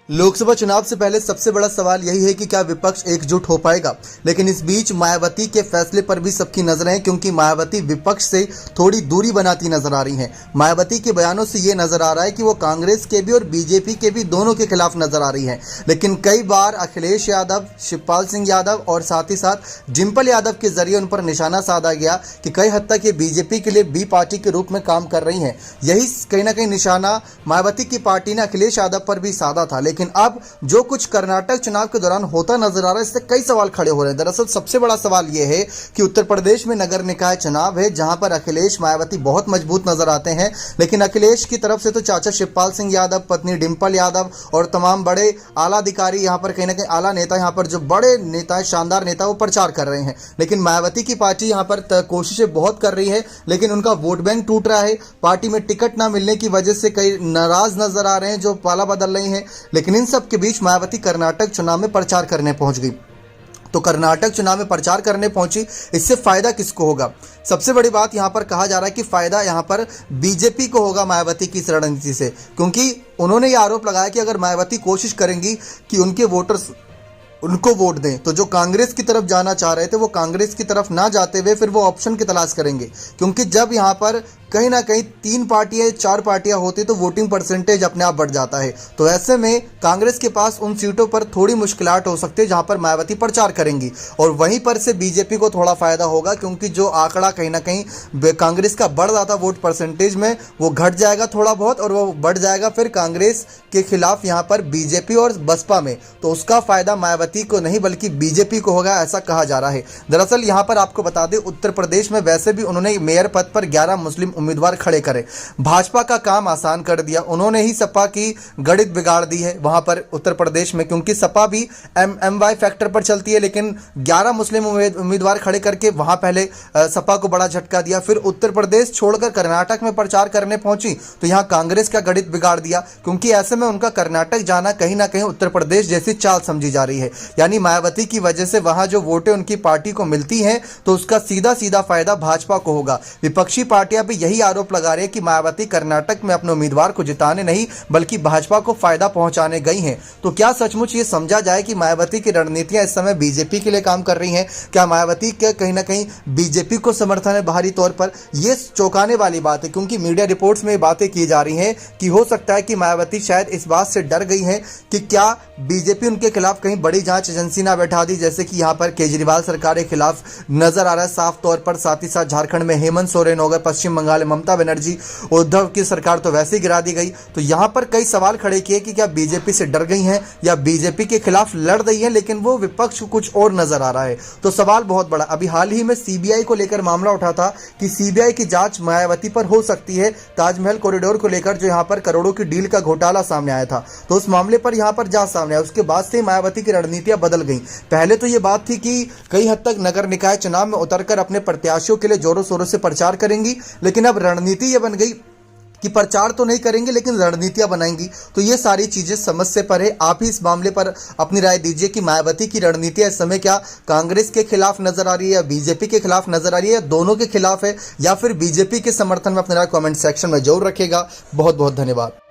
लोकसभा चुनाव से पहले सबसे बड़ा सवाल यही है कि क्या विपक्ष एकजुट हो पाएगा। लेकिन इस बीच मायावती के फैसले पर भी सबकी नजरें हैं, क्योंकि मायावती विपक्ष से थोड़ी दूरी बनाती नजर आ रही हैं। मायावती के बयानों से ये नजर आ रहा है कि वो कांग्रेस के भी और बीजेपी के भी दोनों के खिलाफ नजर आ रही हैं। लेकिन कई बार अखिलेश यादव, शिवपाल सिंह यादव और साथ ही साथ डिंपल यादव के जरिए उन पर निशाना साधा गया कि कई हद तक ये बीजेपी के लिए बी पार्टी के रूप में काम कर रही हैं। यही कहीं ना कहीं निशाना मायावती की पार्टी ने अखिलेश यादव पर भी साधा था। लेकिन अब जो कुछ कर्नाटक चुनाव के दौरान होता नजर आ रहा है, इससे कई सवाल खड़े हो रहे हैं। दरअसल सबसे बड़ा सवाल यह है कि उत्तर प्रदेश में नगर निकाय चुनाव है, जहां पर अखिलेश मायावती बहुत मजबूत नजर आते हैं। लेकिन अखिलेश की तरफ से तो चाचा शिवपाल सिंह यादव, पत्नी डिंपल यादव और तमाम बड़े आला अधिकारी, यहां पर कहीं ना कहीं आला नेता, यहां पर जो बड़े नेता, शानदार नेता, वो प्रचार कर रहे हैं। लेकिन मायावती की पार्टी यहां पर कोशिशें बहुत कर रही है, लेकिन उनका वोट बैंक टूट रहा है। पार्टी में टिकट ना मिलने की वजह से कई नाराज नजर आ रहे हैं जो पाला बदल रही हैं। लेकिन इन सब के बीच मायावती कर्नाटक चुनाव में प्रचार करने पहुंच गई। तो कर्नाटक चुनाव में प्रचार करने पहुंची, इससे फायदा किसको होगा? सबसे बड़ी बात यहां पर कहा जा रहा है कि फायदा यहां पर बीजेपी को होगा मायावती की इस रणनीति से, क्योंकि उन्होंने यह आरोप लगाया कि अगर मायावती कोशिश करेंगी कि उनके वोटर्स उनको वोट दें, तो जो कांग्रेस की तरफ जाना चाह रहे थे वो कांग्रेस की तरफ ना जाते हुए फिर वो ऑप्शन की तलाश करेंगे। क्योंकि जब यहाँ पर कहीं ना कहीं 3 पार्टियां 4 पार्टियां होती तो वोटिंग परसेंटेज अपने आप बढ़ जाता है। तो ऐसे में कांग्रेस के पास उन सीटों पर थोड़ी मुश्किलात हो सकती है जहां पर मायावती प्रचार करेंगी, और वहीं पर से बीजेपी को थोड़ा फायदा होगा, क्योंकि जो आंकड़ा कहीं ना कहीं कांग्रेस का बढ़ रहा था वोट परसेंटेज में, वो घट जाएगा थोड़ा बहुत और वो बढ़ जाएगा फिर कांग्रेस के खिलाफ यहाँ पर बीजेपी और बसपा में। तो उसका फायदा मायावती को नहीं बल्कि बीजेपी को होगा, ऐसा कहा जा रहा है। दरअसल यहाँ पर आपको बता दें, उत्तर प्रदेश में वैसे भी उन्होंने मेयर पद पर 11 मुस्लिम उम्मीदवार खड़े करे। भाजपा का काम आसान कर दिया, उन्होंने ही सपा की गणित बिगाड़ दी है वहां पर उत्तर प्रदेश में, क्योंकि सपा भी एमवाई फैक्टर पर चलती है। लेकिन 11 मुस्लिम उम्मीदवार खड़े करके वहां पहले सपा को बड़ा झटका दिया, फिर उत्तर प्रदेश छोड़कर कर्नाटक में प्रचार करने पहुंची तो यहां कांग्रेस का गणित बिगाड़ दिया, क्योंकि ऐसे में उनका कर्नाटक जाना कहीं ना कहीं उत्तर प्रदेश जैसी चाल समझी जा रही है। यानी मायावती की वजह से वहां जो वोटें उनकी पार्टी को मिलती हैं तो उसका सीधा सीधा फायदा भाजपा को होगा। विपक्षी पार्टियां भी यही आरोप लगा रहे हैं कि मायावती कर्नाटक में अपने उम्मीदवार को जिताने नहीं बल्कि भाजपा को फायदा पहुंचाने गई हैं। तो क्या सचमुच ये समझा जाए कि मायावती की रणनीतियां इस समय बीजेपी के लिए काम कर रही हैं? क्या मायावती के कहीं ना कहीं बीजेपी को समर्थन है बाहरी तौर पर? ये चौंकाने वाली बात है, क्योंकि मीडिया रिपोर्ट्स में बातें की जा रही हैं कि हो सकता है कि मायावती शायद इस बात से डर गई है कि क्या बीजेपी उनके खिलाफ कहीं बड़ी जांच एजेंसी ना बैठा दी, जैसे कि यहां पर केजरीवाल सरकार के खिलाफ नजर आ रहा है साफ तौर पर। साथ ही साथ झारखंड में हेमंत सोरेन हो गए, पश्चिम बंगाल में ममता बनर्जी, उद्धव की सरकार तो वैसे ही गिरा दी गई। तो यहां पर कई सवाल खड़े किए कि क्या बीजेपी से डर गई हैं या बीजेपी के खिलाफ लड़ रही हैं, लेकिन वो विपक्ष को कुछ और नजर आ रहा है। तो सवाल बहुत बड़ा। अभी हाल ही में सीबीआई को लेकर मामला उठा था कि सीबीआई की जांच मायावती पर हो सकती है, ताजमहल कॉरिडोर को लेकर जो यहां पर करोड़ों की डील का घोटाला सामने आया था। तो उस मामले पर यहां पर जांच सामने आया, उसके बाद से मायावती की रणनीतियां बदल गई। पहले तो ये बात थी कि कई हद तक नगर निकाय चुनाव में उतरकर अपने प्रत्याशियों के लिए जोरों शोरों से प्रचार करेंगी, लेकिन अब रणनीति ये बन गई कि प्रचार तो नहीं करेंगे लेकिन रणनीतियां बनाएंगी। तो ये सारी चीजें समझ से परे। आप ही इस मामले पर अपनी राय दीजिए कि मायावती की रणनीतियां इस समय क्या कांग्रेस के खिलाफ नजर आ रही है या बीजेपी के खिलाफ नजर आ रही है या दोनों के खिलाफ है, या फिर बीजेपी के समर्थन में? अपनी राय कमेंट सेक्शन में जरूर रखेगा। बहुत बहुत धन्यवाद।